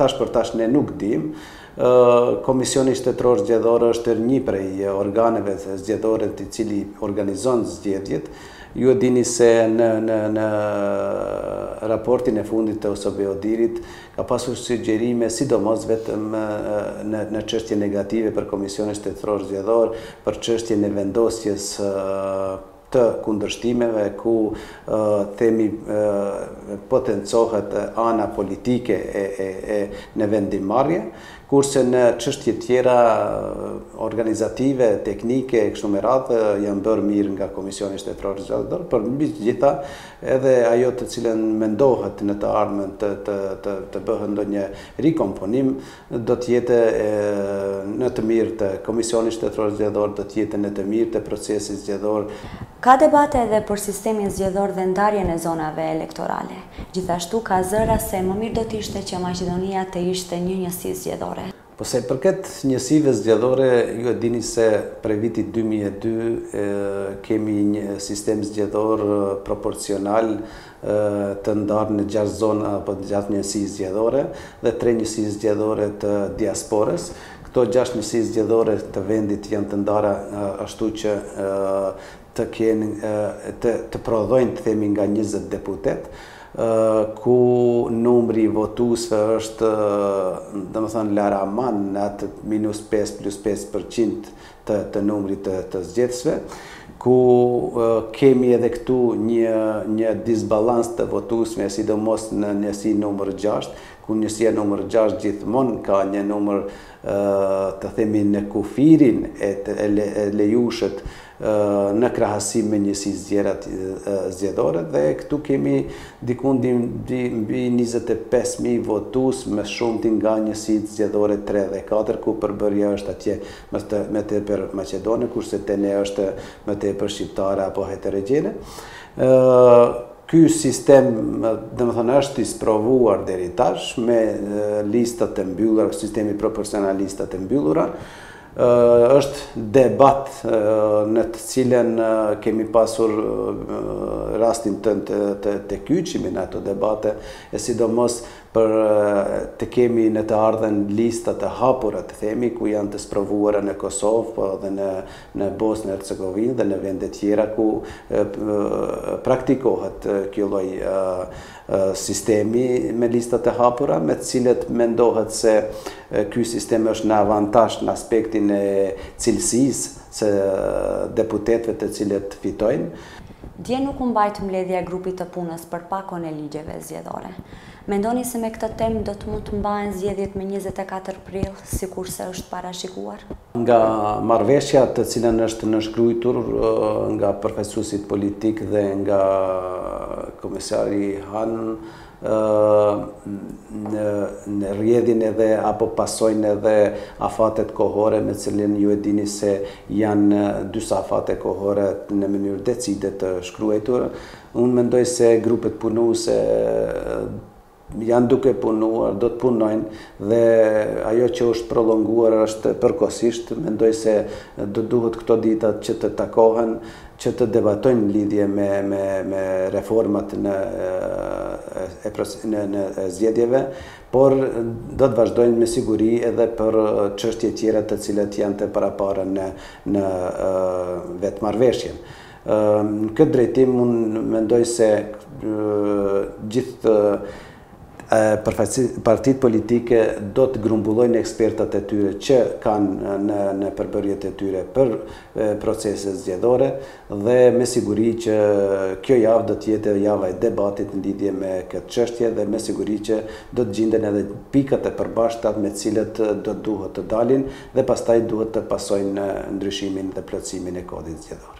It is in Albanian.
tash për tash ne nuk dim. Komisioni Shtetëror Zgjedhor është një prej organeve zgjedhore i cili organizon zgjedhjet. Ju e dini se në raportin e fundit të OSBE-dirit ka pasur sugjerime sidomos vetëm në çështje negative për Komisionin Shtetëror Zgjedhor, për çështjen e vendosjes të kundërshtimeve ku themi potencohet ana politike në vendimmarrje, kurse në çështje tjera organizative, teknike, kështu me radhë, janë bërë mirë nga Komisioni Shtetëror Zgjedhor, por mbi të gjitha edhe ajo të cilën mendohet në të ardhmen të bëhet ndonjë rikomponim, do të jetë në të mirë të Komisionit Shtetëror Zgjedhor, do të jetë në të mirë të procesit zgjedhor. Ka debate edhe për sistemin zgjedhor dhe ndarjen e zonave elektorale. Gjithashtu ka zëra se më mirë do të ishte që Maqedonia të ishte një njësi zgjedhore. Po se përket njësive zgjedhore, ju e dini se prej vitit 2002 kemi një sistem zgjedhor proporcional të ndarë në 6 zona apo 6 njësi zgjedhore dhe 3 njësi zgjedhore të diasporës. Këto 6 njësi zgjedhore të vendit janë të ndara ashtu që të prodhojnë të themi nga 20 deputet, ku numri votuesve është domethënë laraman në atë -5+5% të numrit të zgjedhësve, ku kemi edhe këtu një disbalans të votuesve, sidomos në njësi numër 6, ku njësia numër 6 gjithmonë ka një numër të themi në kufirin e lejushët në krahasim me njësi zgjedhore dhe këtu kemi diku mbi 25.000 votues me shumti nga njësitë zgjedhore 3 dhe 4, ku përbërja është atje me tepër maqedone, kurse tene është me tepër shqiptare apo heterogjene. Ky sistem, domethënë, është i sprovuar deri tash me listat e mbyllura, sistemi proporcional listat e mbyllura. Është debat në të cilën kemi pasur rastin të kyçimi në ato debate, e sidomos për të kemi në të ardhmen listat të hapura të themi, ku janë të sprovuara në Kosovë, po edhe në Bosnë e Hercegovinë dhe në vende tjera ku praktikohet kjo lloj sistemi me listat e hapura, me të cilët mendohet se ky sistem është në avantazh në aspektin e cilësisë së deputetëve të cilët fitojnë. Dje nuk u mbajt mbledhja e grupit të punës për pakon e ligjeve zgjedhore. Mendoni se me këtë temë do të mund të mbahen zgjedhjet me 24 prill, sikurse është parashikuar? Nga marrëveshja të cilën është nënshkruar nga përfaqësuesit politik dhe nga komisari Han në rrjedhin edhe apo pasojnë edhe afatet kohore, me cilin ju e dini se janë dysa afate kohore në mënyrë decide të shkruar. Unë mendoj se grupet punuese janë duke punuar, do të punojnë dhe ajo që është prolonguar është përkohësisht. Mendoj se do duhet këto ditat që të takohen, që të debatojnë në lidhje me reformat në zgjedhjeve, por do të vazhdojnë me siguri edhe për çështje tjera të cilat janë të parapara në vetë marrëveshjen. Në këtë drejtim unë mendoj se gjithë partitë politike do të grumbullojnë ekspertat e tyre që kanë në përbërjet e tyre për proceset zgjedhore dhe me siguri që kjo javë do të jetë java e debatit në lidhje me këtë çështje dhe me siguri që do të gjenden edhe pikat e përbashkëta me të cilët do duhet të dalin dhe pastaj duhet të pasojnë ndryshimin dhe plotësimin e kodit zgjedhor.